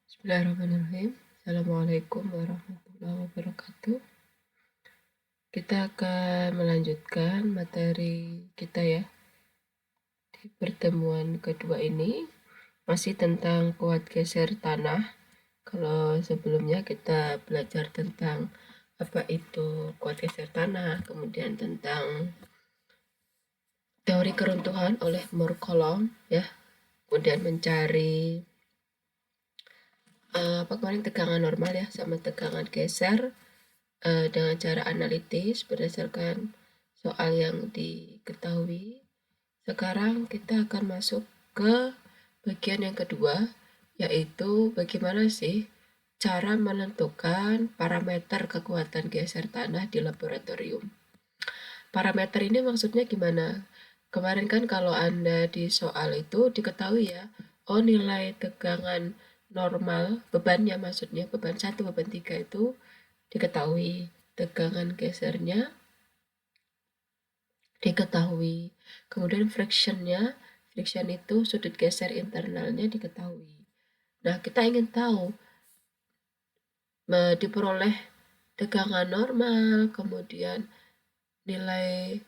Bismillahirrahmanirrahim. Assalamualaikum warahmatullahi wabarakatuh. Kita akan melanjutkan materi kita ya di pertemuan kedua ini. Masih tentang kuat geser tanah. Kalau sebelumnya kita belajar tentang apa itu kuat geser tanah, kemudian tentang teori keruntuhan oleh Moore-Coulomb ya, kemudian mencari kemarin tegangan normal ya sama tegangan geser dengan cara analitis berdasarkan soal yang diketahui. Sekarang kita akan masuk ke bagian yang kedua, yaitu bagaimana sih cara menentukan parameter kekuatan geser tanah di laboratorium. Parameter ini maksudnya gimana? Kemarin kan kalau Anda di soal itu diketahui ya, oh nilai tegangan normal, bebannya maksudnya, beban 1, beban 3 itu diketahui, tegangan gesernya diketahui, kemudian friction itu sudut geser internalnya diketahui. Nah, kita ingin tahu diperoleh tegangan normal, kemudian nilai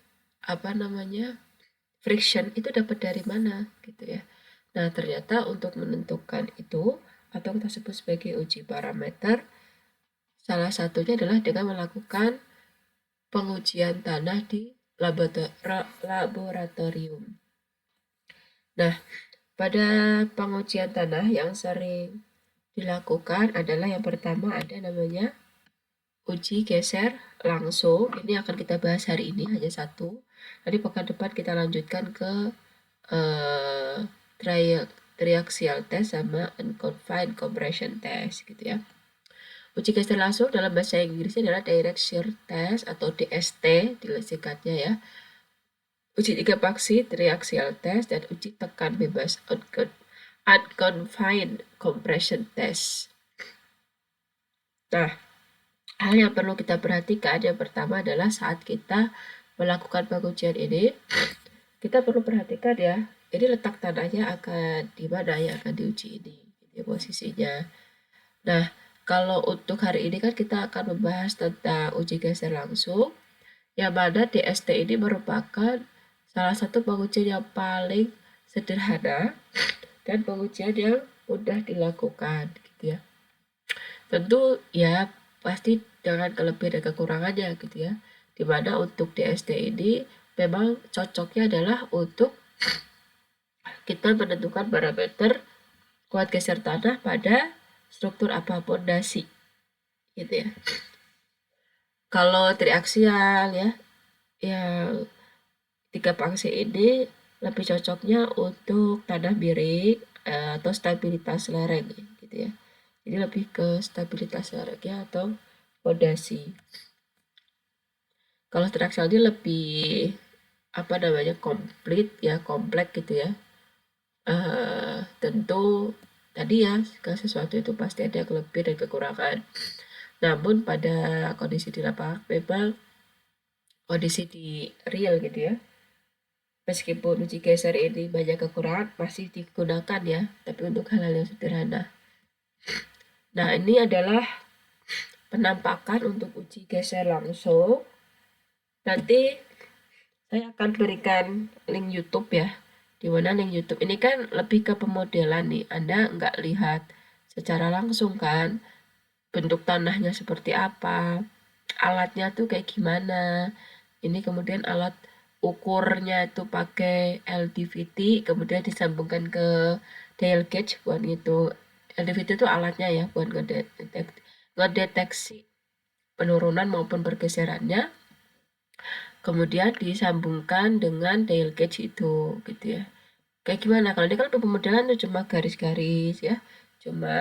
friction itu dapat dari mana gitu ya. Nah, ternyata untuk menentukan itu atau kita sebut sebagai uji parameter, salah satunya adalah dengan melakukan pengujian tanah di laboratorium. Nah, pada pengujian tanah yang sering dilakukan adalah yang pertama ada namanya uji geser langsung. Ini akan kita bahas hari ini, hanya satu. Nanti pekan depan kita lanjutkan ke triaxial test sama unconfined compression test gitu ya. Uji geser langsung dalam bahasa Inggrisnya adalah direct shear test atau DST disingkatnya ya. Uji 3 faksi, triaxial test, dan uji tekan bebas unconfined compression test. Nah, hal yang perlu kita perhatikan yang pertama adalah saat kita melakukan pengujian ini, kita perlu perhatikan ya, ini letak tanahnya akan di mana yang akan diuji ini, posisinya. Nah, kalau untuk hari ini kan kita akan membahas tentang uji geser langsung, yang mana DST ini merupakan salah satu pengujian yang paling sederhana dan pengujian yang mudah dilakukan gitu ya. Tentu ya pasti dengan kelebihan dan kekurangannya gitu ya. Dimana untuk DST ini memang cocoknya adalah untuk kita menentukan parameter kuat geser tanah pada struktur apa pondasi gitu ya. Kalau triaksial ya, yang 3 faksi ini lebih cocoknya untuk tanah miring atau stabilitas lereng gitu ya. Jadi lebih ke stabilitas lerengnya atau pondasi. Kalau triaksial ini lebih komplit ya, kompleks gitu ya. Tentu tadi ya, segala sesuatu itu pasti ada kelebihan dan kekurangan. Namun pada kondisi di lapangan memang kondisi di real gitu ya, meskipun uji geser ini banyak kekurangan masih digunakan ya, tapi untuk hal-hal yang sederhana. Nah, ini adalah penampakan untuk uji geser langsung. Nanti saya akan berikan link YouTube ya, di mana link YouTube ini kan lebih ke pemodelan nih. Anda nggak lihat secara langsung kan bentuk tanahnya seperti apa, alatnya tuh kayak gimana. Ini kemudian alat ukurnya itu pakai LDVT, kemudian disambungkan ke dial gauge buat gitu. LDVT itu alatnya ya buat ngedeteksi penurunan maupun pergeserannya. Kemudian disambungkan dengan dial gauge itu gitu ya. Kayak gimana? Kalau ini kan pemodelan itu cuma garis-garis ya, cuma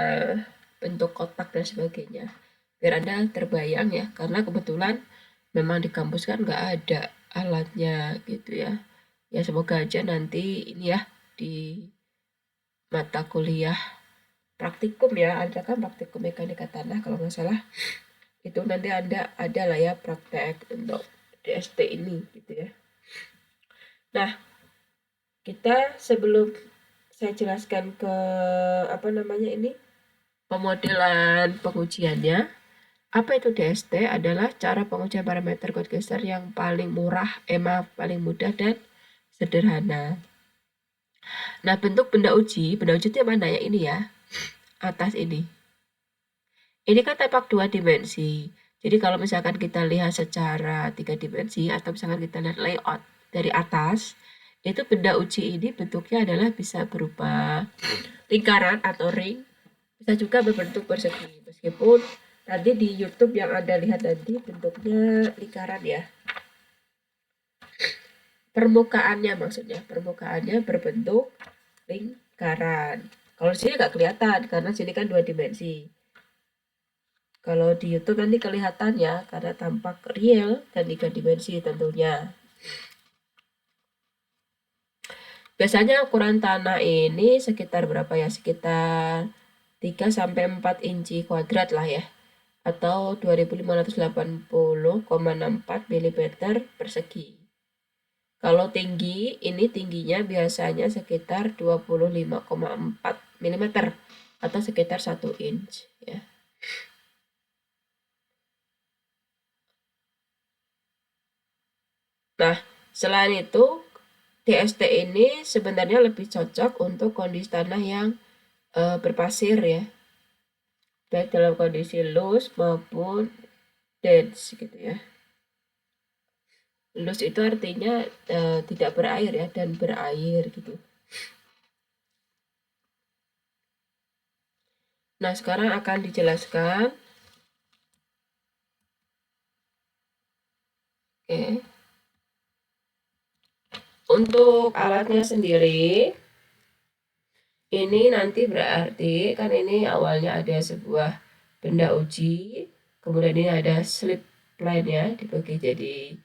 bentuk kotak dan sebagainya. Biar Anda terbayang ya, karena kebetulan memang di kampus kan nggak ada alatnya gitu ya. Ya semoga aja nanti ini ya di mata kuliah praktikum ya, Anda kan praktikum mekanika tanah kalau nggak salah. Itu nanti Anda ada lah ya praktek untuk DST ini gitu ya. Nah, kita sebelum saya jelaskan ke Pemodelan pengujiannya, apa itu DST? Adalah cara pengujian parameter kode geser yang paling paling mudah dan sederhana. Nah, bentuk benda uji itu yang mana ya? Ini ya, atas ini. Ini kan tampak 2 dimensi. Jadi kalau misalkan kita lihat secara 3 dimensi atau misalkan kita lihat layout dari atas, itu benda uji ini bentuknya adalah bisa berupa lingkaran atau ring, bisa juga berbentuk persegi. Meskipun nanti di YouTube yang Anda lihat nanti bentuknya lingkaran ya. Permukaannya maksudnya, permukaannya berbentuk lingkaran. Kalau di sini nggak kelihatan karena sini kan 2 dimensi. Kalau di YouTube nanti kelihatan ya, karena tampak real dan 3 dimensi tentunya. Biasanya ukuran tanah ini sekitar berapa ya? Sekitar 3-4 inci kuadrat lah ya. Atau 2580,64 mm persegi. Kalau tinggi, ini tingginya biasanya sekitar 25,4 mm atau sekitar 1 inch ya. Nah, selain itu, DST ini sebenarnya lebih cocok untuk kondisi tanah yang berpasir ya, baik dalam kondisi loose maupun dense gitu ya. Loose itu artinya tidak berair ya, dan berair gitu. Nah, sekarang akan dijelaskan. Oke. Untuk alatnya sendiri, ini nanti berarti kan ini awalnya ada sebuah benda uji, kemudian ini ada slip line ya, dibagi jadi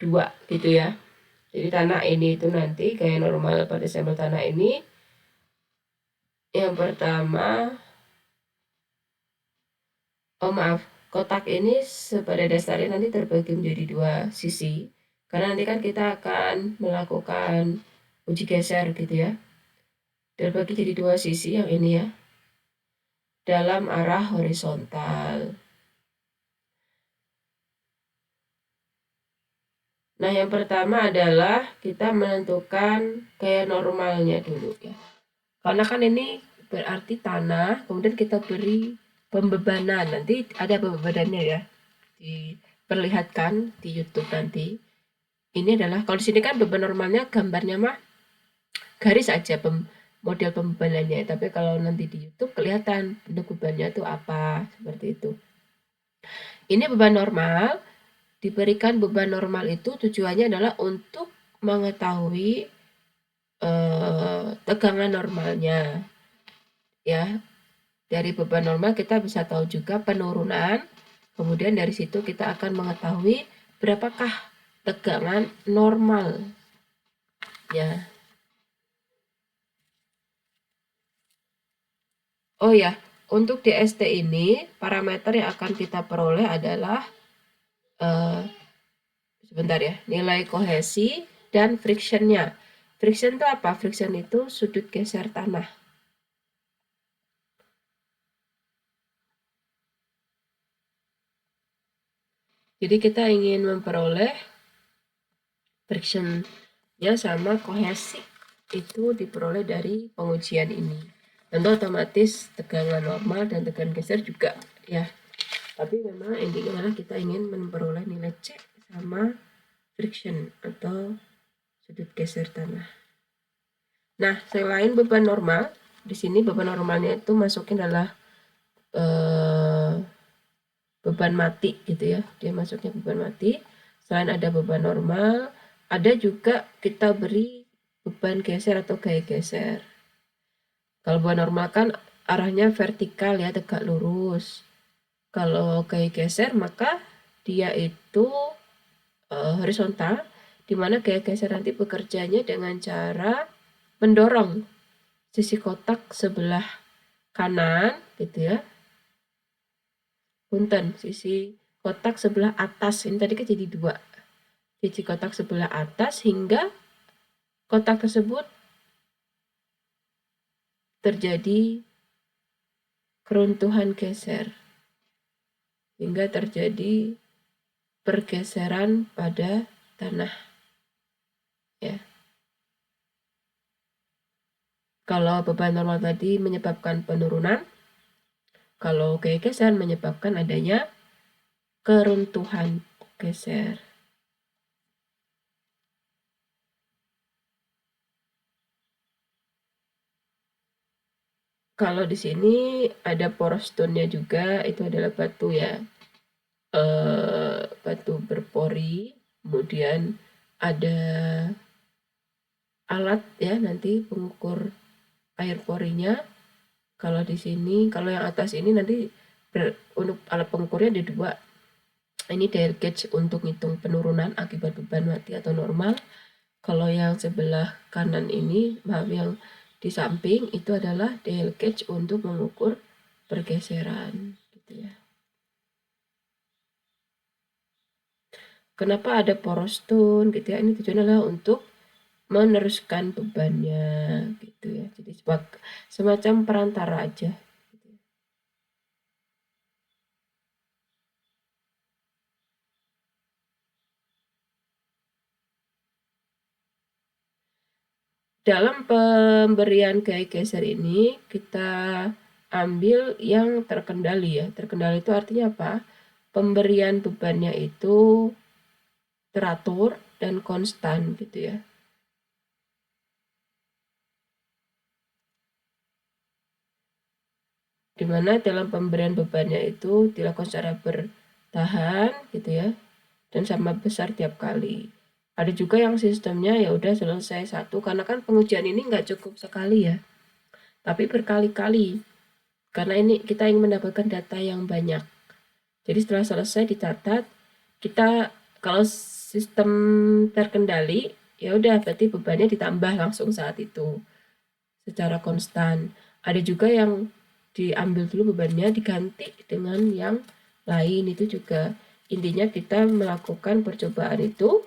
2 gitu ya. Jadi tanah ini itu nanti kayak normal pada sampel tanah ini, yang pertama, kotak ini pada dasarnya nanti terbagi menjadi 2 sisi, karena nanti kan kita akan melakukan uji geser gitu ya. Terbagi jadi 2 sisi yang ini ya, dalam arah horizontal. Nah, yang pertama adalah kita menentukan gaya normalnya dulu ya. Karena kan ini berarti tanah, kemudian kita beri pembebanan. Nanti ada pembebanannya ya, diperlihatkan di YouTube nanti. Ini adalah, kalau di sini kan beban normalnya gambarnya mah garis aja model pembebanannya. Tapi kalau nanti di YouTube kelihatan bentuk bebannya itu apa, seperti itu. Ini beban normal. Diberikan beban normal itu tujuannya adalah untuk mengetahui tegangan normalnya ya. Dari beban normal kita bisa tahu juga penurunan, kemudian dari situ kita akan mengetahui berapakah tegangan normal ya. Oh ya, untuk DST ini parameter yang akan kita peroleh adalah sebentar ya, nilai kohesi dan frictionnya. Friction itu apa? Friction itu sudut geser tanah. Jadi kita ingin memperoleh frictionnya sama kohesi, itu diperoleh dari pengujian ini. Tentu otomatis tegangan normal dan tegangan geser juga ya. Tapi memang intinya adalah kita ingin memperoleh nilai C sama friction atau sudut geser tanah. Nah, selain beban normal, di sini beban normalnya itu masukin adalah beban mati gitu ya. Dia masuknya beban mati. Selain ada beban normal, ada juga kita beri beban geser atau gaya geser. Kalau beban normal kan arahnya vertikal ya, tegak lurus. Kalau gaya geser maka dia itu horizontal, di mana gaya geser nanti bekerjanya dengan cara mendorong sisi kotak sebelah kanan gitu ya. Punten, sisi kotak sebelah atas, ini tadi kan jadi 2. Sisi kotak sebelah atas hingga kotak tersebut terjadi keruntuhan geser hingga terjadi pergeseran pada tanah ya. Kalau beban normal tadi menyebabkan penurunan, kalau geseran menyebabkan adanya keruntuhan geser. Kalau di sini ada porous stone-nya juga, itu adalah batu ya. Batu berpori, kemudian ada alat ya nanti pengukur air porinya. Kalau di sini, kalau yang atas ini nanti untuk alat pengukurnya ada 2. Ini dial gauge untuk hitung penurunan akibat beban mati atau normal. Kalau yang sebelah kanan ini, maaf yang di samping itu adalah dial gauge untuk mengukur pergeseran gitu ya. Kenapa ada porous stone gitu ya? Ini tujuannya adalah untuk meneruskan bebannya gitu ya. Jadi semacam perantara aja. Dalam pemberian gaya geser ini kita ambil yang terkendali ya. Terkendali itu artinya apa? Pemberian bebannya itu teratur dan konstan gitu ya. Dimana dalam pemberian bebannya itu dilakukan secara bertahan gitu ya, dan sama besar tiap kali. Ada juga yang sistemnya ya udah selesai satu, karena kan pengujian ini nggak cukup sekali ya, tapi berkali-kali. Karena ini kita ingin mendapatkan data yang banyak. Jadi setelah selesai dicatat, kita kalau sistem terkendali ya udah berarti bebannya ditambah langsung saat itu secara konstan. Ada juga yang diambil dulu bebannya diganti dengan yang lain, itu juga intinya kita melakukan percobaan itu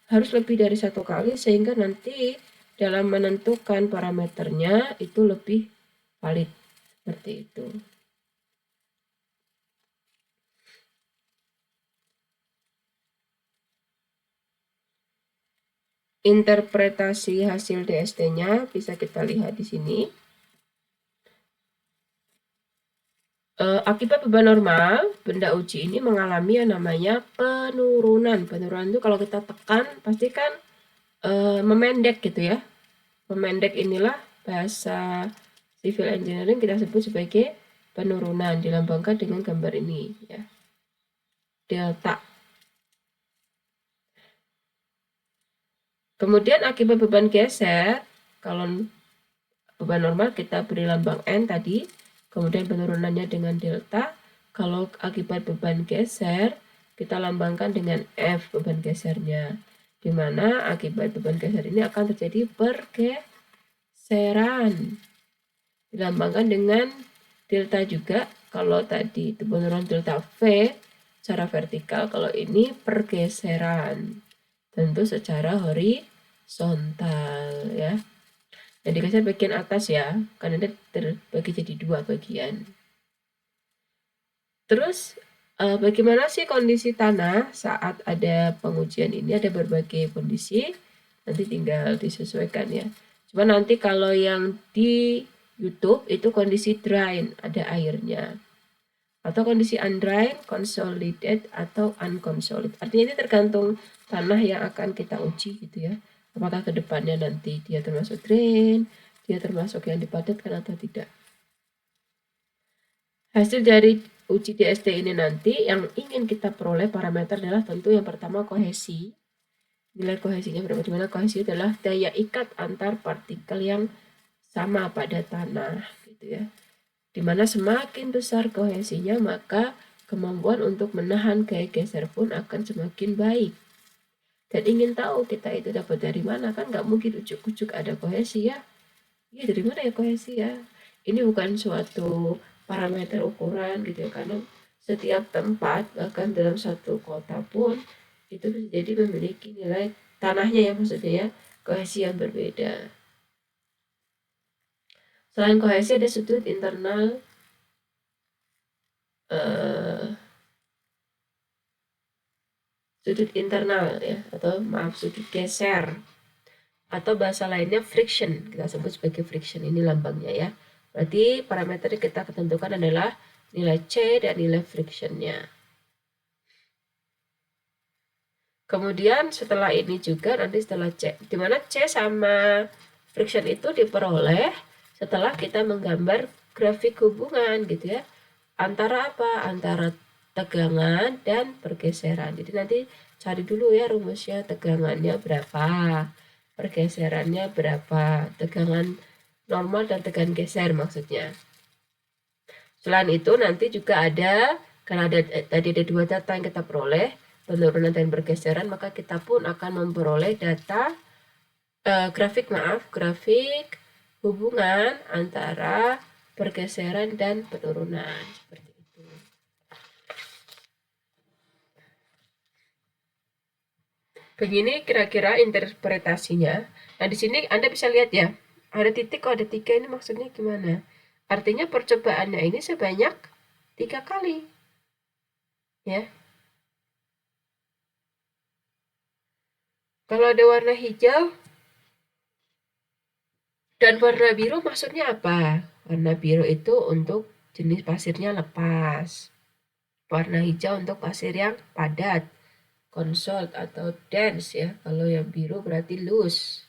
harus lebih dari 1 kali sehingga nanti dalam menentukan parameternya itu lebih valid seperti itu. Interpretasi hasil DST-nya bisa kita lihat di sini. Akibat beban normal, benda uji ini mengalami yang namanya penurunan. Penurunan itu kalau kita tekan pasti kan memendek gitu ya. Memendek inilah bahasa civil engineering kita sebut sebagai penurunan, dilambangkan dengan gambar ini ya. Delta. Kemudian akibat beban geser, kalau beban normal kita beri lambang N tadi, kemudian penurunannya dengan delta. Kalau akibat beban geser, kita lambangkan dengan F beban gesernya. Di mana akibat beban geser ini akan terjadi pergeseran. Dilambangkan dengan delta juga. Kalau tadi itu penurunan delta V secara vertikal, kalau ini pergeseran. Tentu secara horizontal ya. Dan dikasih bagian atas ya, karena dia terbagi jadi 2 bagian. Terus bagaimana sih kondisi tanah saat ada pengujian ini? Ada berbagai kondisi, nanti tinggal disesuaikan ya. Cuma nanti kalau yang di YouTube itu kondisi dry, ada airnya. Atau kondisi undry, consolidated, atau unconsolidated. Artinya ini tergantung tanah yang akan kita uji gitu ya. Apakah ke depannya nanti dia termasuk drain, dia termasuk yang dipadatkan atau tidak. Hasil dari uji DST ini nanti yang ingin kita peroleh parameter adalah tentu yang pertama kohesi. Nilai kohesinya berapa? Dimana kohesi adalah daya ikat antar partikel yang sama pada tanah gitu ya. Dimana semakin besar kohesinya maka kemampuan untuk menahan gaya geser pun akan semakin baik. Dan ingin tahu kita itu dapat dari mana, kan nggak mungkin ujuk-ujuk ada kohesi ya. Ya dari mana ya kohesi ya? Ini bukan suatu parameter ukuran gitu ya, karena setiap tempat bahkan dalam satu kota pun itu bisa jadi memiliki nilai tanahnya ya, maksudnya ya, kohesi yang berbeda. Selain kohesi ada sudut internal sudut internal ya, atau maaf sudut geser, atau bahasa lainnya friction, kita sebut sebagai friction. Ini lambangnya ya. Berarti parameter yang kita ketentukan adalah nilai C dan nilai frictionnya. Kemudian setelah ini juga nanti setelah C, dimana C sama friction itu diperoleh setelah kita menggambar grafik hubungan gitu ya, antara apa? Antara tegangan dan pergeseran. Jadi nanti cari dulu ya rumusnya, tegangannya berapa, pergeserannya berapa, tegangan normal dan tegangan geser maksudnya. Selain itu nanti juga ada, karena tadi ada dua data yang kita peroleh, penurunan dan pergeseran, maka kita pun akan memperoleh data grafik hubungan antara pergeseran dan penurunan, seperti itu. Begini kira-kira interpretasinya. Nah, di sini Anda bisa lihat ya, ada titik, ada 3, ini maksudnya gimana? Artinya percobaannya ini sebanyak 3 kali. Ya. Kalau ada warna hijau dan warna biru maksudnya apa? Warna biru itu untuk jenis pasirnya lepas. Warna hijau untuk pasir yang padat, consult atau dense ya. Kalau yang biru berarti loose,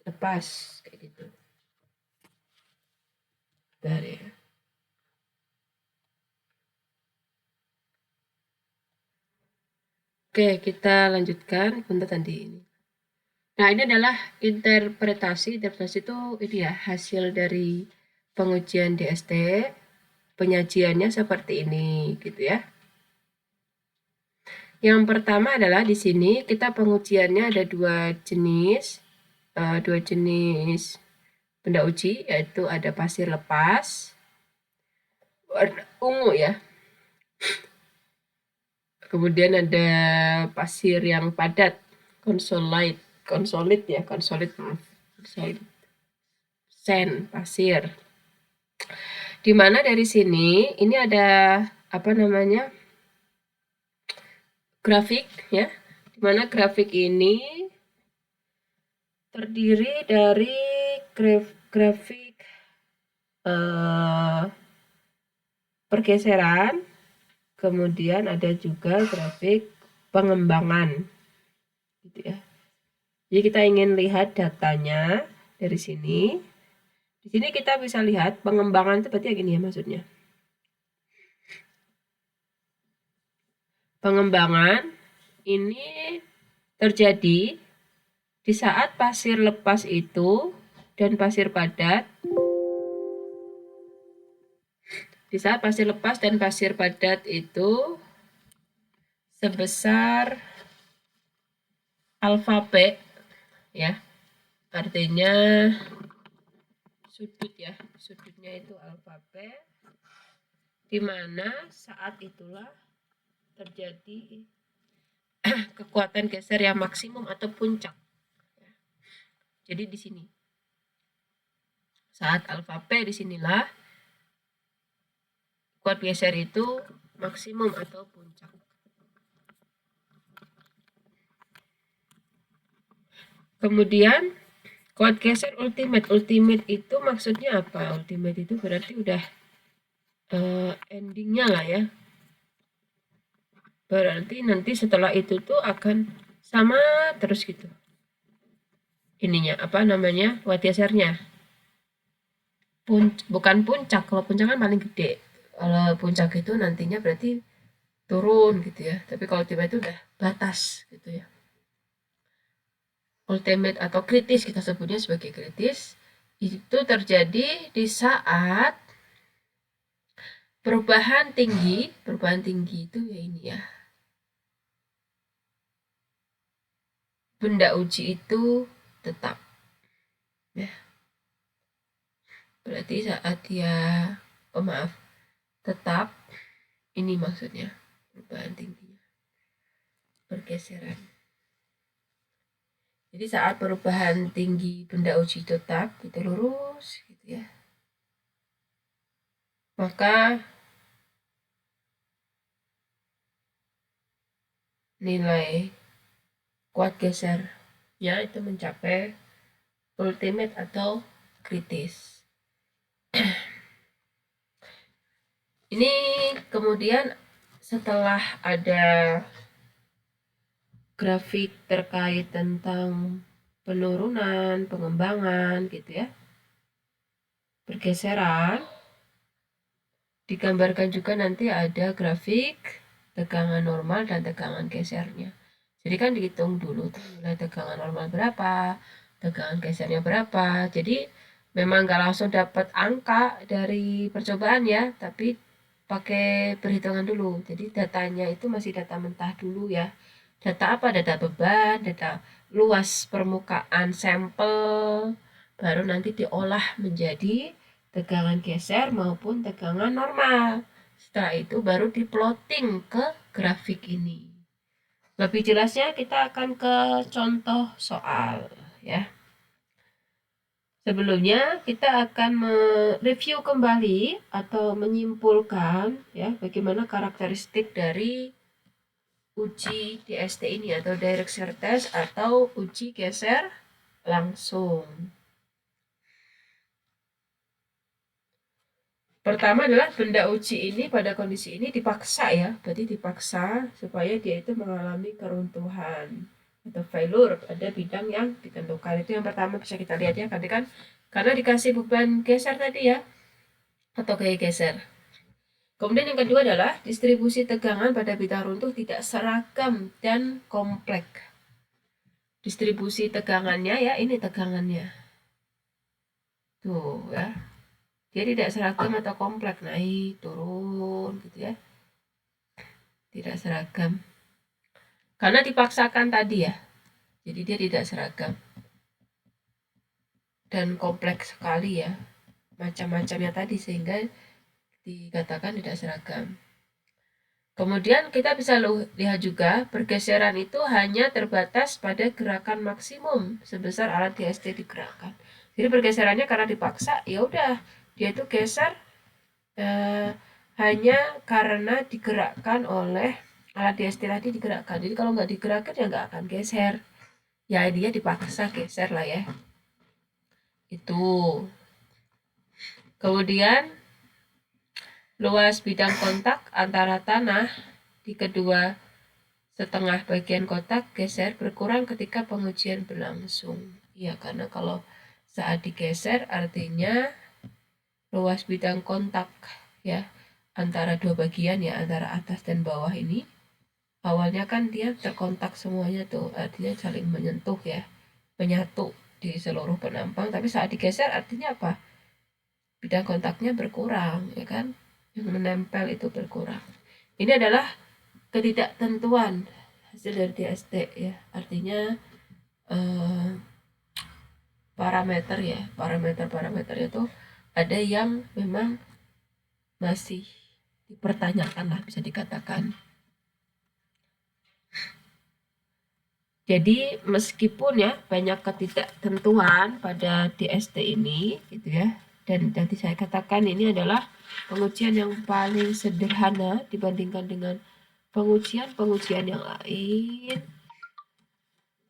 lepas kayak gitu. Bentar ya. Oke, kita lanjutkan untuk tadi ini. Nah, ini adalah interpretasi. Interpretasi itu ini ya, hasil dari pengujian DST. Penyajiannya seperti ini gitu ya. Yang pertama adalah di sini kita pengujiannya ada dua jenis benda uji, yaitu ada pasir lepas warna ungu ya. Kemudian ada pasir yang padat, consolid sand, pasir. Dimana dari sini ini ada apa namanya, grafik ya, dimana grafik ini terdiri dari grafik pergeseran, kemudian ada juga grafik pengembangan gitu ya. Jadi kita ingin lihat datanya dari sini. Di sini kita bisa lihat pengembangan itu berarti yang ini ya maksudnya. Pengembangan ini terjadi di saat pasir lepas itu dan pasir padat. Di saat pasir lepas dan pasir padat itu sebesar alfa P ya. Artinya sudut ya, sudutnya itu alfa P, di mana saat itulah terjadi kekuatan geser yang maksimum atau puncak. Jadi di sini saat alfa P, disinilah kuat geser itu maksimum atau puncak. Kemudian kuat geser ultimate itu maksudnya apa? Ultimate itu berarti udah endingnya lah ya. Berarti nanti setelah itu tuh akan sama terus gitu. Ininya apa namanya, kuat gesernya. Bukan puncak, kalau puncak kan paling gede. Kalau puncak itu nantinya berarti turun gitu ya. Tapi kalau ultimate itu udah batas gitu ya. Ultimate atau kritis, kita sebutnya sebagai kritis, itu terjadi di saat perubahan tinggi itu ya ini ya. Benda uji itu tetap. Ya. Berarti saat dia, tetap, ini maksudnya perubahan tingginya, pergeseran. Jadi saat perubahan tinggi benda uji tetap itu lurus gitu ya, maka nilai kuat gesernya itu mencapai ultimate atau kritis. Ini kemudian setelah ada grafik terkait tentang penurunan, pengembangan gitu ya, pergeseran, digambarkan juga nanti ada grafik tegangan normal dan tegangan gesernya. Jadi kan dihitung dulu tuh nilai tegangan normal berapa, tegangan gesernya berapa. Jadi memang nggak langsung dapat angka dari percobaan ya, tapi pakai perhitungan dulu. Jadi datanya itu masih data mentah dulu ya. Data apa? Data beban, data luas permukaan sampel, baru nanti diolah menjadi tegangan geser maupun tegangan normal. Setelah itu baru diplotting ke grafik ini. Lebih jelasnya kita akan ke contoh soal ya. Sebelumnya kita akan mereview kembali atau menyimpulkan ya bagaimana karakteristik dari uji DST ini atau direct shear test atau uji geser langsung. Pertama adalah benda uji ini pada kondisi ini dipaksa ya, berarti dipaksa supaya dia itu mengalami keruntuhan atau failure pada bidang yang ditentukan. Itu yang pertama bisa kita lihat ya, karena dikasih beban geser tadi ya, atau gaya geser. Kemudian yang kedua adalah distribusi tegangan pada bidang runtuh tidak seragam dan kompleks. Distribusi tegangannya ya, ini tegangannya. Tuh ya. Dia tidak seragam atau kompleks, naik, turun gitu ya. Tidak seragam. Karena dipaksakan tadi ya. Jadi dia tidak seragam. Dan kompleks sekali ya. Macam-macamnya tadi sehingga dikatakan tidak seragam. Kemudian kita bisa lihat juga pergeseran itu hanya terbatas pada gerakan maksimum sebesar alat DST digerakkan. Jadi pergeserannya karena dipaksa, ya udah dia itu geser hanya karena digerakkan oleh alat DST tadi digerakkan. Jadi kalau nggak digerakkan ya nggak akan geser. Ya dia dipaksa geser lah ya. Itu. Kemudian luas bidang kontak antara tanah di kedua setengah bagian kotak geser berkurang ketika pengujian berlangsung. Ya karena kalau saat digeser artinya luas bidang kontak ya antara dua bagian ya, antara atas dan bawah ini awalnya kan dia terkontak semuanya tuh, artinya saling menyentuh ya, menyatu di seluruh penampang, tapi saat digeser artinya apa? Bidang kontaknya berkurang ya kan, yang menempel itu berkurang. Ini adalah ketidaktentuan hasil dari DST ya, artinya parameter itu ada yang memang masih dipertanyakan lah bisa dikatakan. Jadi meskipun ya banyak ketidaktentuan pada DST ini gitu ya, dan nanti saya katakan ini adalah pengujian yang paling sederhana dibandingkan dengan pengujian yang lain,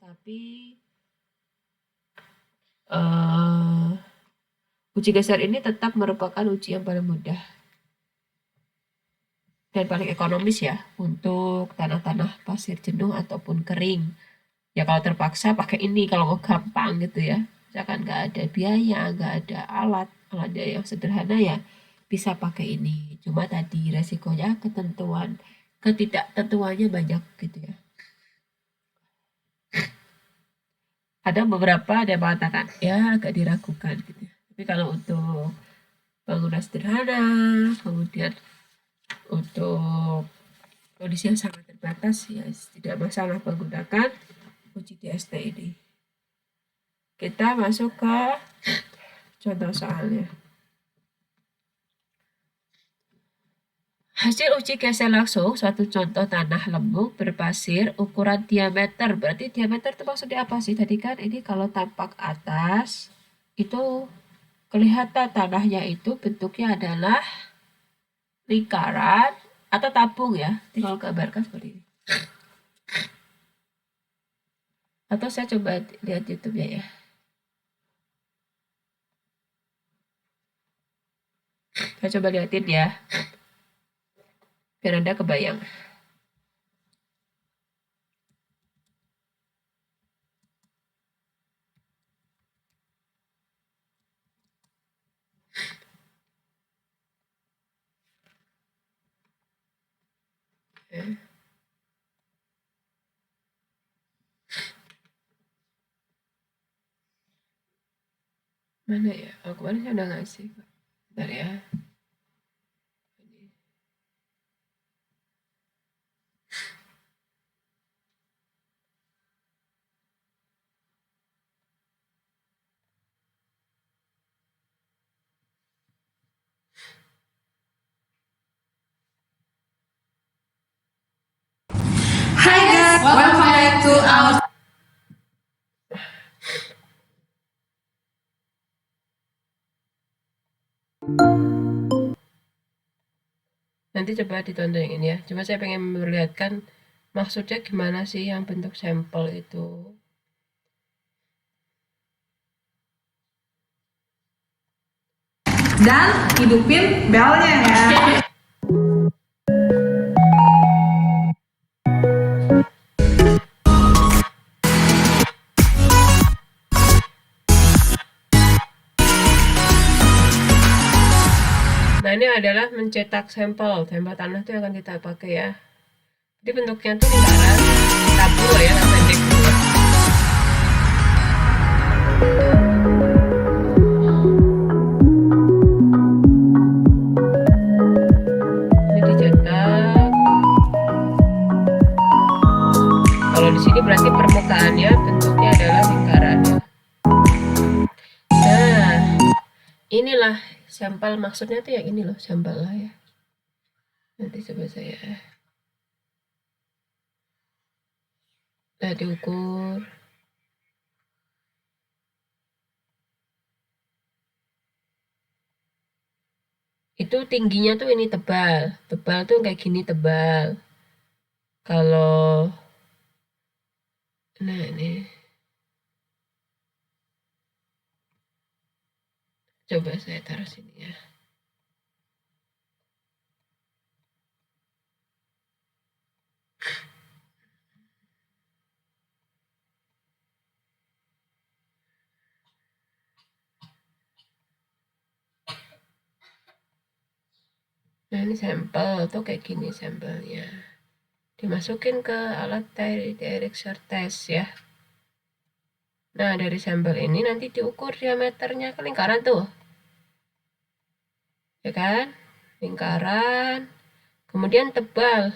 tapi uji geser ini tetap merupakan uji yang paling mudah dan paling ekonomis ya untuk tanah-tanah pasir jenuh ataupun kering. Ya kalau terpaksa pakai ini kalau mau gampang gitu ya. Misalkan nggak ada biaya, nggak ada alat yang sederhana ya bisa pakai ini. Cuma tadi resikonya ketidaktentuannya banyak gitu ya. Ada beberapa ada yang mengatakan ya agak diragukan gitu ya. Tapi kalau untuk bangunan sederhana, kemudian untuk kondisi yang sangat terbatas ya tidak masalah menggunakan uji DST ini. Kita masuk ke contoh soalnya. Hasil uji geser langsung suatu contoh tanah lembung berpasir ukuran diameter. Berarti diameter itu maksudnya apa sih? Tadi kan ini kalau tampak atas itu kelihatan tanahnya itu bentuknya adalah lingkaran atau tabung ya. Tinggal gambarkan seperti ini. Atau saya coba lihat YouTube-nya ya. Saya coba liatin ya, biar Anda kebayang. Mana ya? Oh, kemarin saya udah ngasih. Bentar ya. Hi guys, welcome back to our Nanti coba ditonton yang ini ya. Cuma saya pengen memperlihatkan maksudnya gimana sih yang bentuk sampel itu. dan hidupin belnya ya. Nah, ini adalah mencetak sampel. Sampel tanah itu yang akan kita pakai ya. Jadi bentuknya tuh lingkaran, tabur ya, pendek gitu ya. Ini dicetak. Kalau di sini berarti permukaannya bentuknya adalah lingkaran ya. Nah, inilah sampel, maksudnya tuh yang ini loh, sampel lah ya. Nanti coba saya. Nah, diukur. Itu tingginya tuh ini tebal. Tebal tuh kayak gini tebal. Kalau nah ini coba saya taruh sini ya. Nah, ini sampel tuh kayak gini sampelnya. Dimasukin ke alat Director test ya. Nah, dari sampel ini nanti diukur diameternya ke lingkaran tuh. Ya kan? Lingkaran. Kemudian tebal.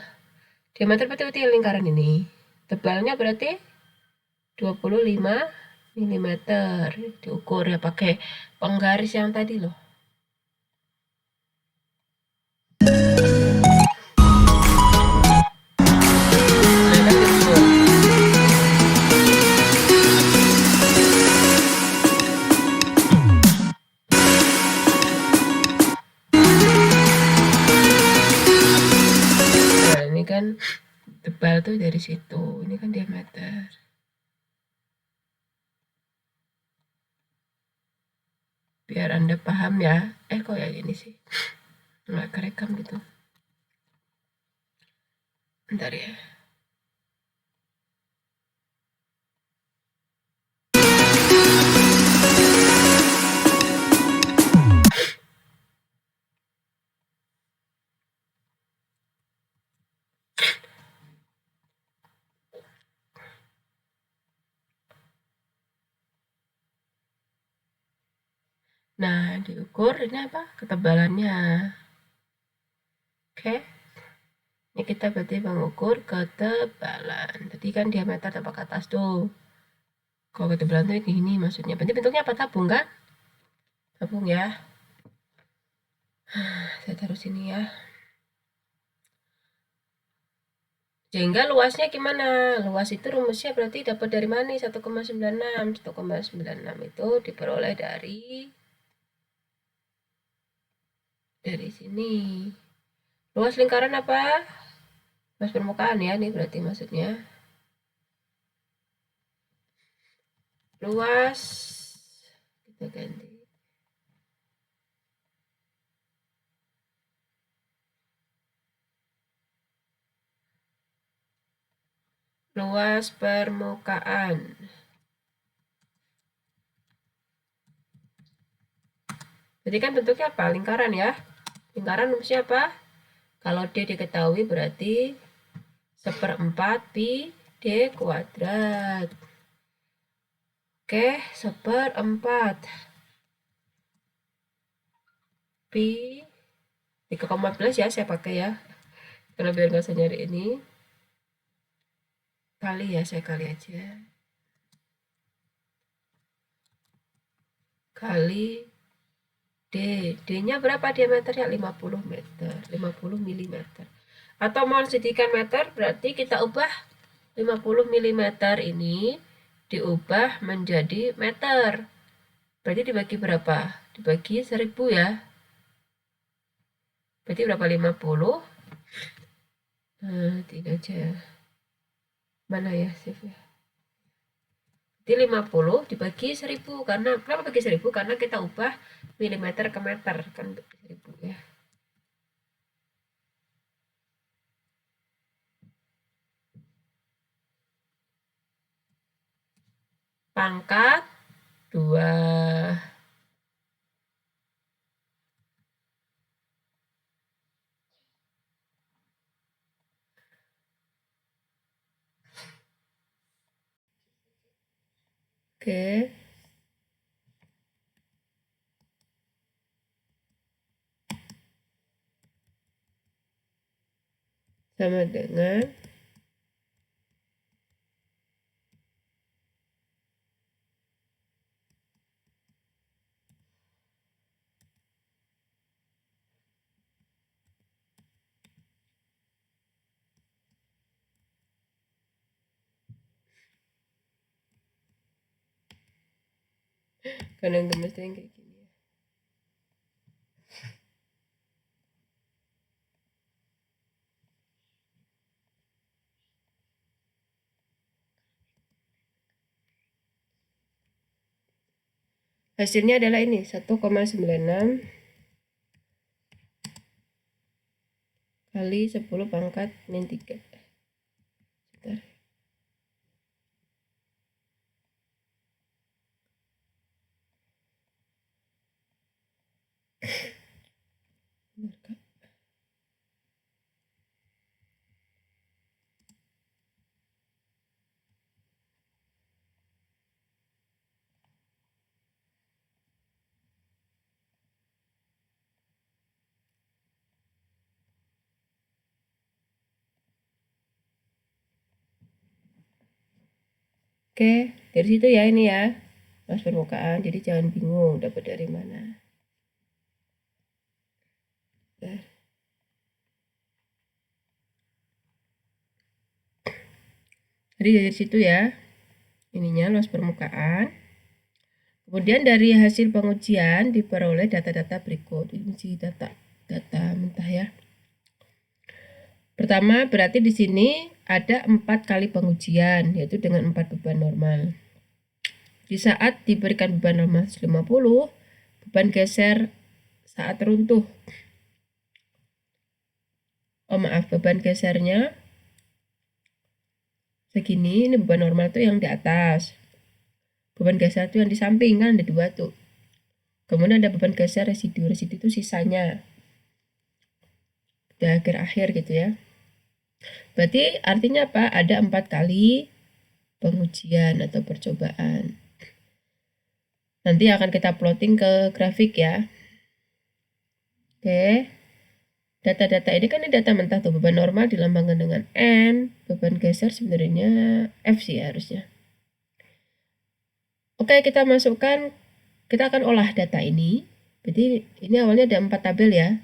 Diameter berarti lingkaran ini. Tebalnya berarti 25 mm. Diukur ya pakai penggaris yang tadi loh. Kan tebal tuh dari situ, ini kan diameter. Biar Anda paham ya. Kok ya gini sih, nggak kerekam gitu. Bentar ya. Nah, diukur ini apa? Ketebalannya. Oke. Ini kita berarti mengukur ketebalan. Tadi kan diameter tambah ke atas tuh. Kalau ketebalan tuh ini maksudnya. Berarti bentuknya apa? Tabung kan? Tabung ya. Saya taruh sini ya. Sehingga luasnya gimana? Luas itu rumusnya berarti dapat dari mana? 1,96. 1,96 itu diperoleh dari sini. Luas lingkaran apa? Luas permukaan ya, ini berarti maksudnya. luas kita ganti. Luas permukaan. Jadi kan bentuknya apa? Lingkaran ya. Lingkaran rumusnya apa? Kalau D diketahui berarti 1/4 pi D kuadrat. Oke, 1/4 pi 3,14 ya saya pakai ya. Kalau biar nggak usah nyari ini. Kali ya, saya kali aja. Kali D. D-nya berapa diameternya? 50 meter. 50 mm. Atau mau jadikan meter, berarti kita ubah 50 mm ini diubah menjadi meter. Berarti dibagi berapa? Dibagi 1000 ya. Berarti berapa? 50. Nah, ini aja. Mana ya, save ya. Jadi 50 dibagi 1000. Karena, kenapa bagi 1000? Karena kita ubah milimeter ke meter. Kan 1000 ya. Pangkat 2. Oke. Sama dengan kadang gemes yang kayak gini. Hasilnya adalah ini 1,96 kali 10 pangkat min 3. Bentar. Oke, dari situ ya ini ya. Luas permukaan, jadi jangan bingung dapat dari mana. Jadi dari situ ya. Ininya luas permukaan. Kemudian dari hasil pengujian diperoleh data-data berikut. Ini data mentah ya. Pertama, berarti di sini ada 4 kali pengujian, yaitu dengan 4 beban normal. Di saat diberikan beban normal 150, beban geser saat runtuh. Oh maaf, beban gesernya segini, ini beban normal tuh yang di atas. Beban geser tuh yang di samping, kan ada 2 tuh. Kemudian ada beban geser residu. Residu itu sisanya. Di akhir-akhir gitu ya. Berarti artinya apa? Ada 4 kali pengujian atau percobaan. Nanti akan kita plotting ke grafik ya. Oke. Data-data ini kan ini data mentah tuh. Beban normal dilambangkan dengan N. Beban geser sebenarnya F sih harusnya. Oke, kita masukkan. Kita akan olah data ini. Berarti ini awalnya ada 4 tabel ya.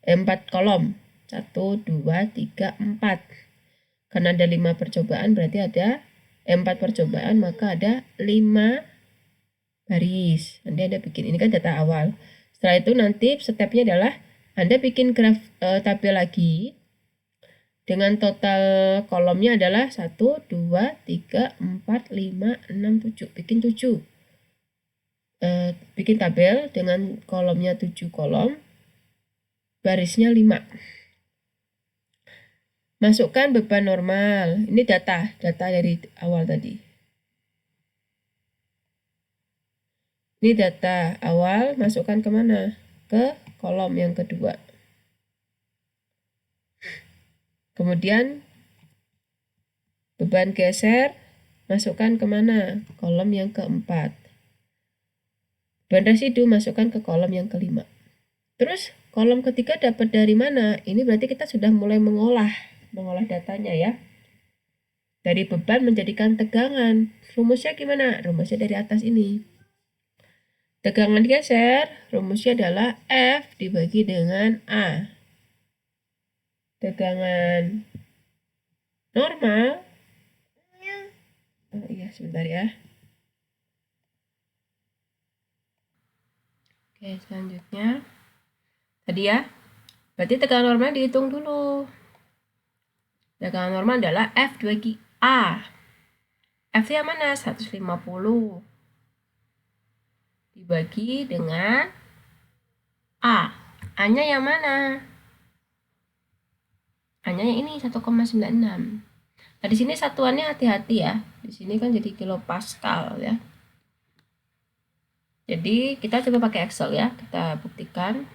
4 kolom. 1, 2, 3, 4. Karena ada 5 percobaan berarti ada 4 percobaan, maka ada 5 baris. Nanti Anda bikin, ini kan data awal. Setelah itu nanti stepnya adalah Anda bikin tabel lagi dengan total kolomnya adalah 1, 2, 3, 4, 5, 6, 7. Bikin 7. Bikin tabel dengan kolomnya 7 kolom, barisnya 5. Masukkan beban normal. Ini data dari awal tadi. Ini data awal, masukkan kemana? Ke kolom yang kedua. Kemudian beban geser, masukkan kemana? Kolom yang keempat. Beban residu masukkan ke kolom yang kelima. Terus kolom ketiga dapat dari mana? Ini berarti kita sudah mulai mengolah datanya ya. Dari beban menjadikan tegangan. Rumusnya gimana? Rumusnya dari atas ini. Tegangan geser, rumusnya adalah F dibagi dengan A. Tegangan normal, oh iya sebentar ya. Oke, selanjutnya. Tadi ya, berarti tegangan normal dihitung dulu. Tegangan normal adalah F dibagi A. F-nya mana? 150. Dibagi dengan A. A-nya yang mana? A-nya yang ini 1,96. Nah, di sini satuannya hati-hati ya. Di sini kan jadi kilopascal ya. Jadi kita coba pakai Excel ya. Kita buktikan.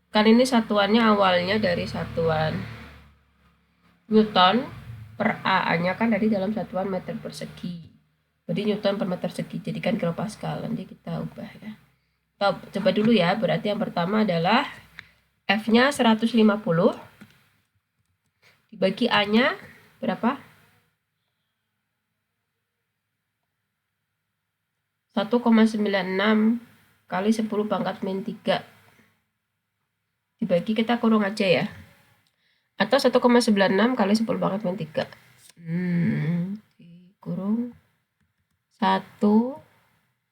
Kan ini satuannya awalnya dari satuan Newton per A-nya kan dari dalam satuan meter persegi. Jadi Newton per meter segi, jadikan kilopascal. Nanti kita ubah ya. Kita coba dulu ya. Berarti yang pertama adalah F-nya 150 dibagi A-nya berapa? 1,96 kali 10 pangkat min 3. Dibagi, kita kurung aja ya. Atau 1,96 kali 10 pangkat min 3. Dikurung 1.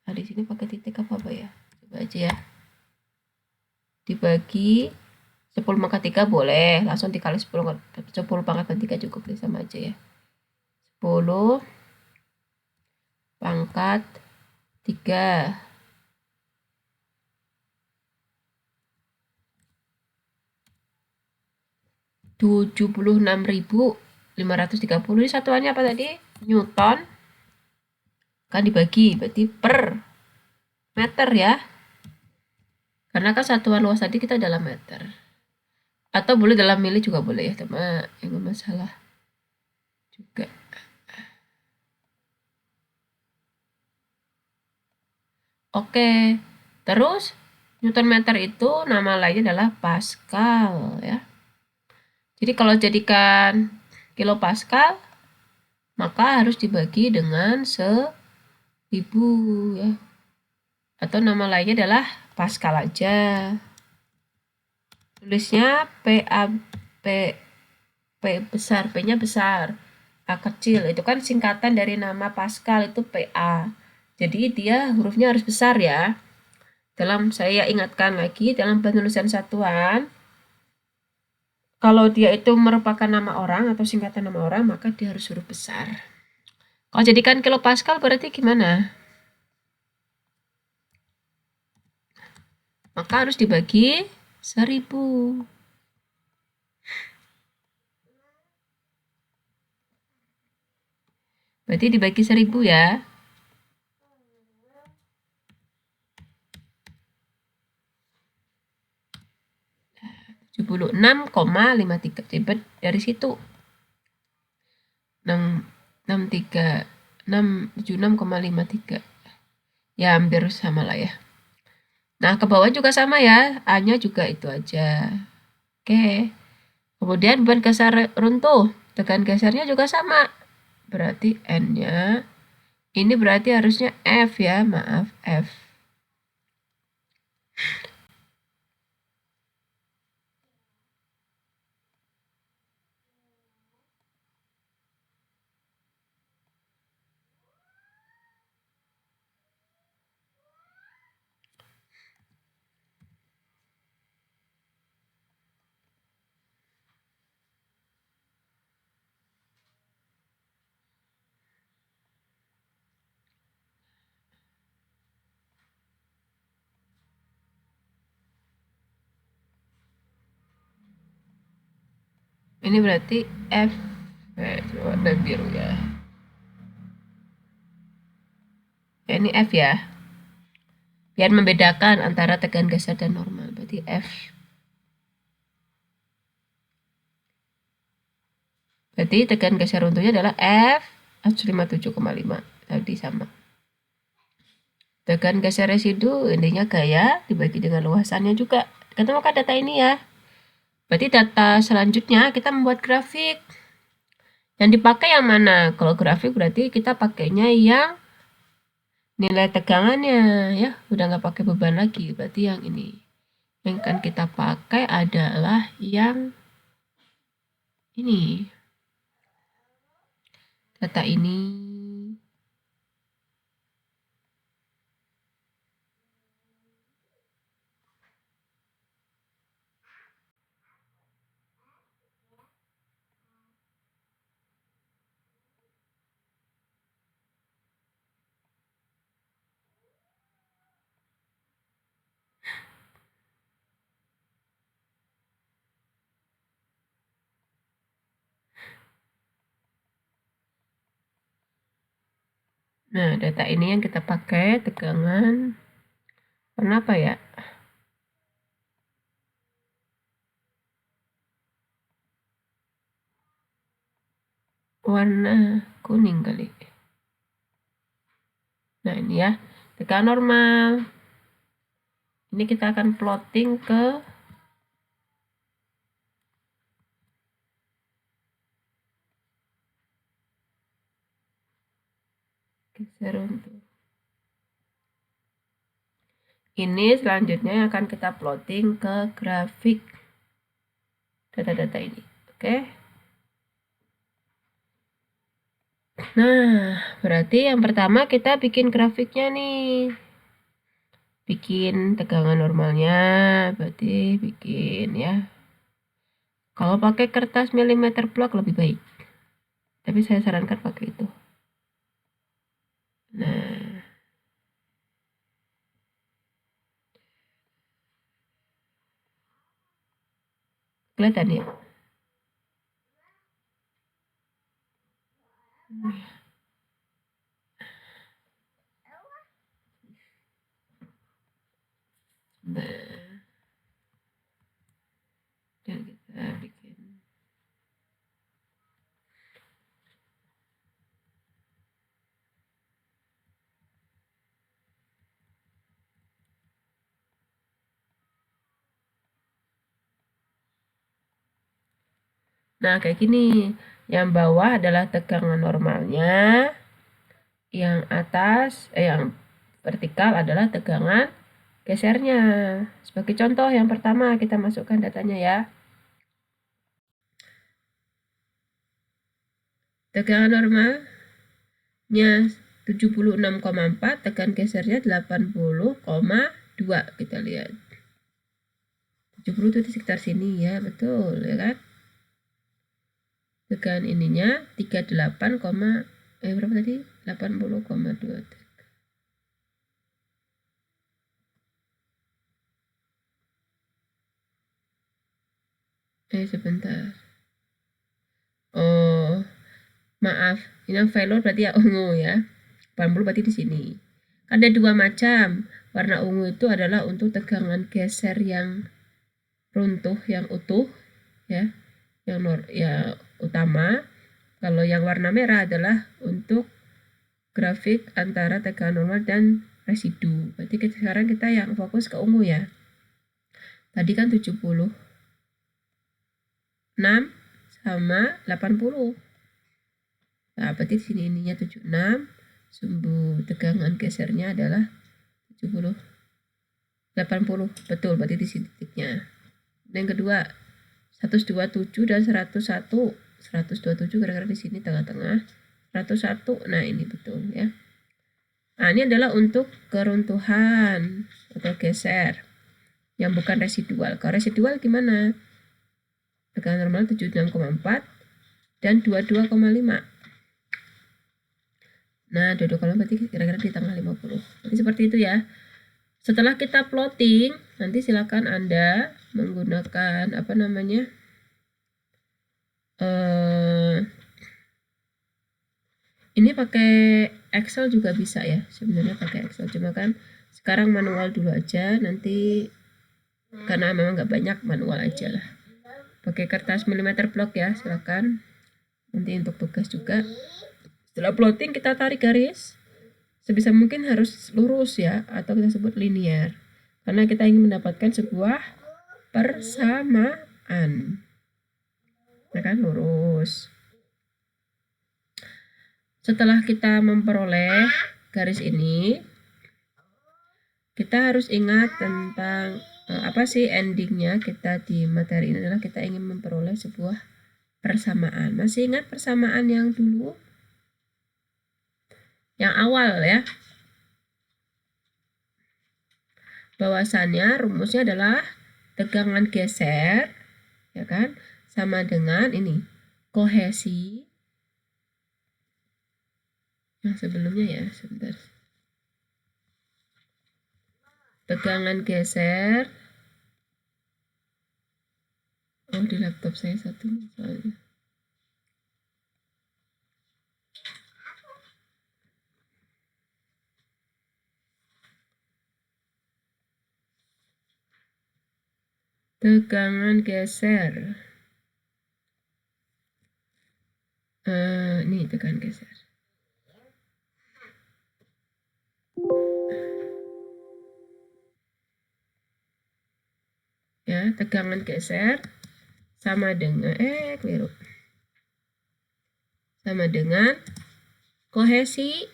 Nah, di sini pakai titik apa ya? Coba aja ya. Dibagi 10 pangkat 3 boleh. Langsung dikali 10 pangkat min 3 cukup. Sama aja ya. 10 pangkat 3. 76.530. Ini satuannya apa tadi? Newton. Kan dibagi, berarti per meter ya. Karena kan satuan luas tadi kita dalam meter. Atau boleh dalam mili juga boleh ya, teman. Yang nggak masalah juga. Oke, terus Newton meter itu nama lainnya adalah Pascal ya. Jadi kalau jadikan kilopascal, maka harus dibagi dengan 1000 ya. Atau nama lainnya adalah Pascal aja. Tulisnya P besar, P-nya besar, A kecil. Itu kan singkatan dari nama Pascal, itu PA. Jadi dia hurufnya harus besar ya. Saya ingatkan lagi, dalam penulisan satuan, kalau dia itu merupakan nama orang atau singkatan nama orang, maka dia harus huruf besar. Kalau jadikan kilopascal berarti gimana? Maka harus dibagi 1000. Berarti dibagi 1000 ya. 76,53. Jadi dari situ 76,53. Ya hampir sama lah ya. Nah, ke bawah juga sama ya. A-nya juga itu aja. Oke. Kemudian beban geser runtuh. Tegangan gesernya juga sama. Berarti N-nya. Ini berarti harusnya F ya. Maaf, F. Ini berarti F warna biru ya. Ini F ya. Biar membedakan antara tegangan geser dan normal. Berarti F. Berarti tegangan geser runtuhnya adalah F 157,5. Tadi sama. Tegangan geser residu intinya gaya dibagi dengan luasannya juga. Ketemukan data ini ya. Berarti data selanjutnya kita membuat grafik. Yang dipakai yang mana? Kalau grafik berarti kita pakainya yang nilai tegangannya ya. Udah nggak pakai beban lagi. Berarti yang ini. Yang akan kita pakai adalah yang ini. Data ini. Nah, data ini yang kita pakai tegangan warna apa ya? Warna kuning kali. Nah, ini ya, tegangan normal. Ini kita akan plotting ke geser runtuh. Ini selanjutnya yang akan kita plotting ke grafik data-data ini. Oke. Nah, berarti yang pertama kita bikin grafiknya nih. Bikin tegangan normalnya, berarti bikin ya. Kalau pakai kertas milimeter block lebih baik. Tapi saya sarankan pakai itu. Nah. Kelihatan ya? Nah. Dan kita bikin. Nah, kayak gini. Yang bawah adalah tegangan normalnya. Yang atas, yang vertikal adalah tegangan gesernya. Sebagai contoh, yang pertama kita masukkan datanya ya. Tegangan normalnya 76,4, tegangan gesernya 80,2. Kita lihat. 70 itu di sekitar sini ya, betul ya kan? Tegangan ininya 38, berapa tadi? 80,2. Sebentar. Oh, maaf. Ini yang velor berarti ya ungu ya. 80 berarti di sini. Ada dua macam. Warna ungu itu adalah untuk tegangan geser yang runtuh, yang utuh ya. Yang utama. Kalau yang warna merah adalah untuk grafik antara tegangan normal dan residu. Berarti sekarang kita yang fokus ke ungu ya. Tadi kan 76 sama 80. Nah, berarti di sini ininya 76, sumbu tegangan gesernya adalah 70. 80, betul, berarti di sini titiknya. Yang kedua, 127 dan 101. 127 kira-kira di sini tengah-tengah. 101, nah ini betul ya. Nah, ini adalah untuk keruntuhan atau geser yang bukan residual. Kalau residual gimana? Tegangan normal 76,4 dan 22,5. Nah, 22,5 berarti kira-kira di tengah 50. Jadi seperti itu ya. Setelah kita plotting, nanti silakan Anda menggunakan eh, ini pakai Excel juga bisa ya, sebenarnya pakai Excel, cuma kan sekarang manual dulu aja, nanti karena memang nggak banyak, manual aja lah. Pakai kertas milimeter block ya, silakan. Nanti untuk tugas juga. Setelah plotting kita tarik garis. Sebisa mungkin harus lurus ya, atau kita sebut linear. Karena kita ingin mendapatkan sebuah persamaan. Ya kan, lurus. Setelah kita memperoleh garis ini, kita harus ingat tentang apa sih endingnya kita di materi ini adalah kita ingin memperoleh sebuah persamaan. Masih ingat persamaan yang dulu? Yang awal ya. Bahwasannya rumusnya adalah tegangan geser, ya kan, sama dengan ini kohesi yang sebelumnya ya, sebentar. Tegangan geser, oh di laptop saya satu soalnya. Tegangan geser, ini tegangan geser. Ya, tegangan geser sama dengan keliru. Sama dengan kohesi,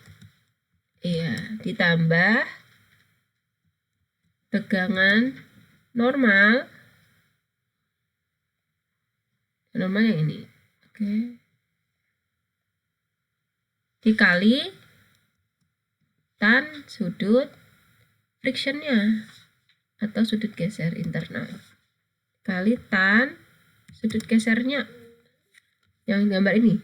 iya, ditambah tegangan normal. Normal yang ini. Oke. Dikali tan sudut frictionnya atau sudut geser internal. Kali tan sudut gesernya yang gambar ini.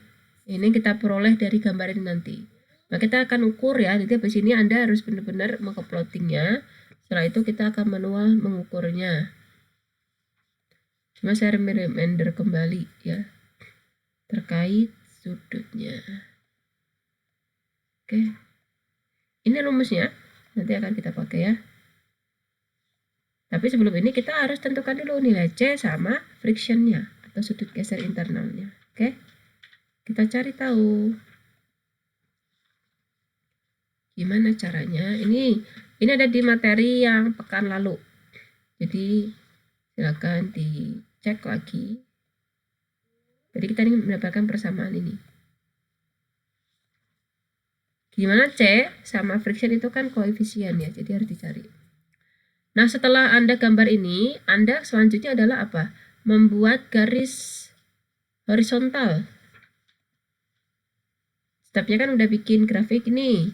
Ini kita peroleh dari gambar ini nanti. Nah, kita akan ukur ya. Jadi habis ini Anda harus benar-benar menguploadingnya. Setelah itu kita akan manual mengukurnya. Cuma saya reminder kembali ya terkait sudutnya. Oke. Ini rumusnya. Nanti akan kita pakai ya. Tapi sebelum ini kita harus tentukan dulu nilai C sama frictionnya atau sudut geser internalnya. Oke. Kita cari tahu gimana caranya. Ini ada di materi yang pekan lalu. Jadi silakan dicek lagi. Jadi kita ingin mendapatkan persamaan ini. Gimana C sama friction itu kan koefisien ya, jadi harus dicari. Nah, setelah Anda gambar ini, Anda selanjutnya adalah apa? Membuat garis horizontal. Stepnya kan udah bikin grafik ini.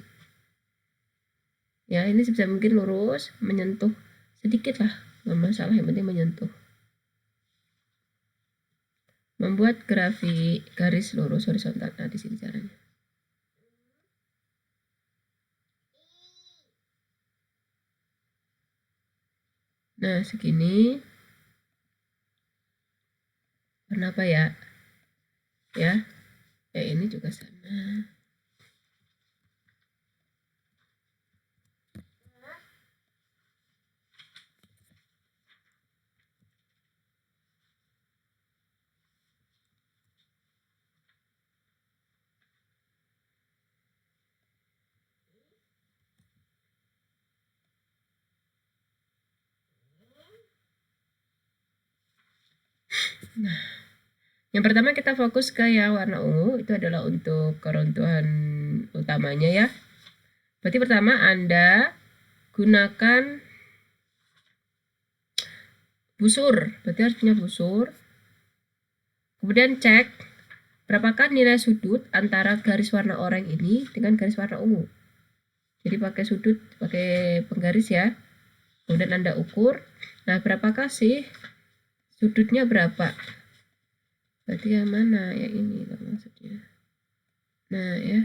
Ya, ini sebisa mungkin lurus, menyentuh sedikit lah, nggak masalah, yang penting menyentuh. Membuat grafik garis lurus horizontal. Nah, di sini caranya. Nah, segini. Warna apa ya? Ya, ini juga sama. Nah, yang pertama kita fokus ke yang warna ungu, itu adalah untuk keruntuhan utamanya ya. Berarti pertama Anda gunakan busur, berarti harus punya busur. Kemudian cek berapakah nilai sudut antara garis warna oranye ini dengan garis warna ungu. Jadi pakai sudut, pakai penggaris ya. Kemudian Anda ukur. Nah, berapakah sih sudutnya berapa? Berarti yang mana? Yang ini loh maksudnya. Nah, ya.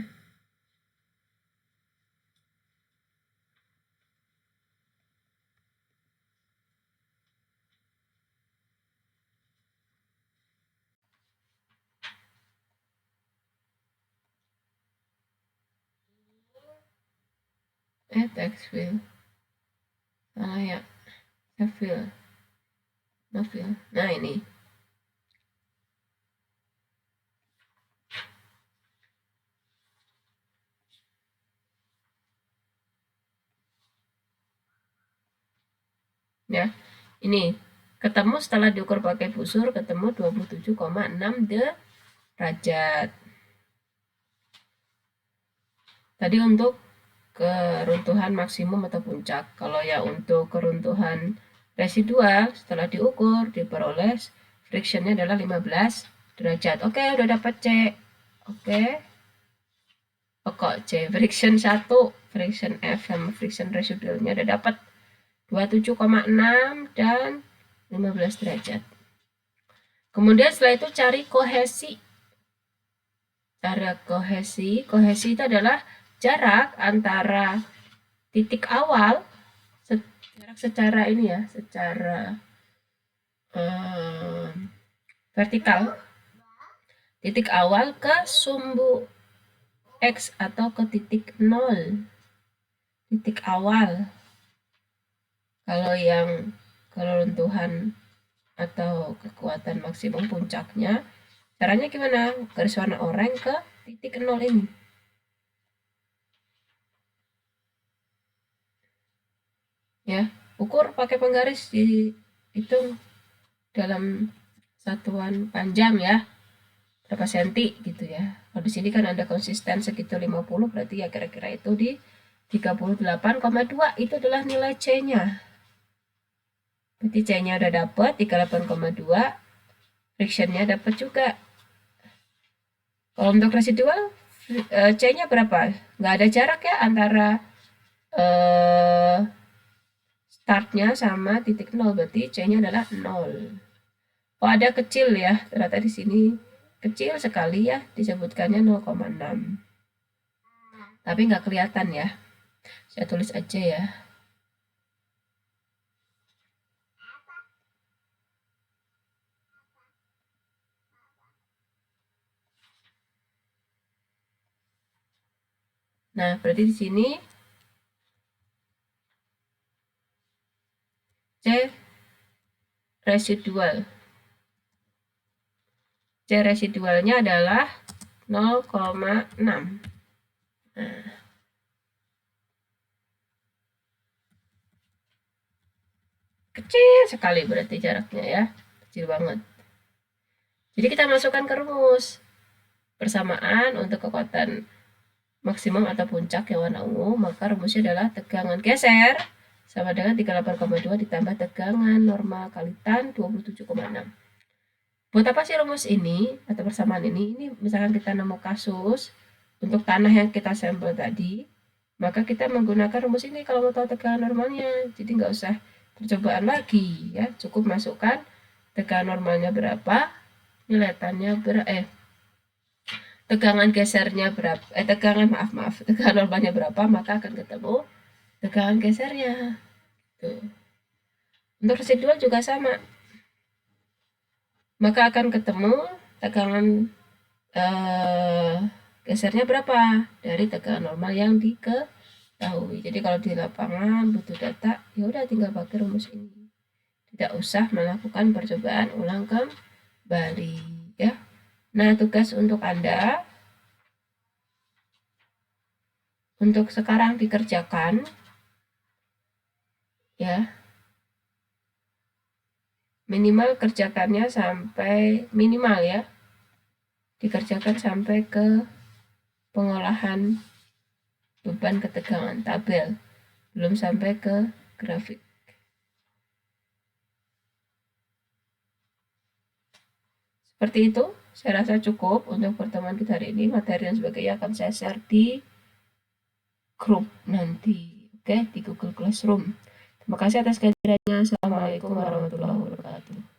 Textfil. Salah ya. Seville. Noville. Nah, ini. Ya, ini ketemu setelah diukur pakai busur, ketemu 27,6 derajat. Tadi untuk keruntuhan maksimum atau puncak. Kalau ya untuk keruntuhan residual setelah diukur diperoleh frictionnya adalah 15 derajat. Oke, udah dapat C. Oke. Pokok C, friction 1, friction F sama friction residualnya udah dapat 27,6 dan 15 derajat. Kemudian setelah itu cari kohesi. Cara kohesi itu adalah jarak antara titik awal, jarak secara ini ya, secara vertikal, titik awal ke sumbu X atau ke titik 0. Titik awal. Kalau yang keruntuhan atau kekuatan maksimum puncaknya, caranya gimana? Garis warna oranye ke titik 0 ini. Ya, ukur pakai penggaris, dihitung dalam satuan panjang ya, berapa senti gitu ya. Kalau di sini kan ada konsisten segitu 50, berarti ya kira-kira itu di 38,2 itu adalah nilai C-nya. Berarti C-nya udah dapat 38,2, frictionnya dapat juga. Kalau untuk residual, C-nya berapa? Nggak ada jarak ya antara startnya sama titik 0, berarti C-nya adalah 0. Oh, ada kecil ya, ternyata di sini kecil sekali ya, disebutkannya 0,6. Tapi nggak kelihatan ya. Saya tulis aja ya. Nah, berarti di sini C residual. C residualnya adalah 0,6. Nah, kecil sekali berarti jaraknya ya, kecil banget. Jadi kita masukkan ke rumus persamaan untuk kekuatan maksimum atau puncak yang warna ungu, maka rumusnya adalah tegangan geser sama dengan 38,2 ditambah tegangan normal kali tan 27,6. Buat apa sih rumus ini atau persamaan ini? Ini misalkan kita nemu kasus untuk tanah yang kita sampel tadi, maka kita menggunakan rumus ini kalau mau tahu tegangan normalnya. Jadi nggak usah percobaan lagi ya, cukup masukkan tegangan normalnya berapa, nilai tannya tegangan gesernya berapa, tegangan normalnya berapa, maka akan ketemu tegangan gesernya. Tuh. Untuk residual juga sama. Maka akan ketemu tegangan gesernya berapa dari tegangan normal yang diketahui. Jadi kalau di lapangan butuh data, ya udah tinggal pakai rumus ini. Tidak usah melakukan percobaan ulang kembali ya. Nah, tugas untuk Anda untuk sekarang dikerjakan ya. Minimal kerjakannya sampai minimal ya. Dikerjakan sampai ke pengolahan beban ketegangan tabel, belum sampai ke grafik. Seperti itu, saya rasa cukup untuk pertemuan kita hari ini. Materi dan sebagainya akan saya share di grup nanti, oke, di Google Classroom. Terima kasih atas kehadirannya. Assalamualaikum warahmatullahi wabarakatuh.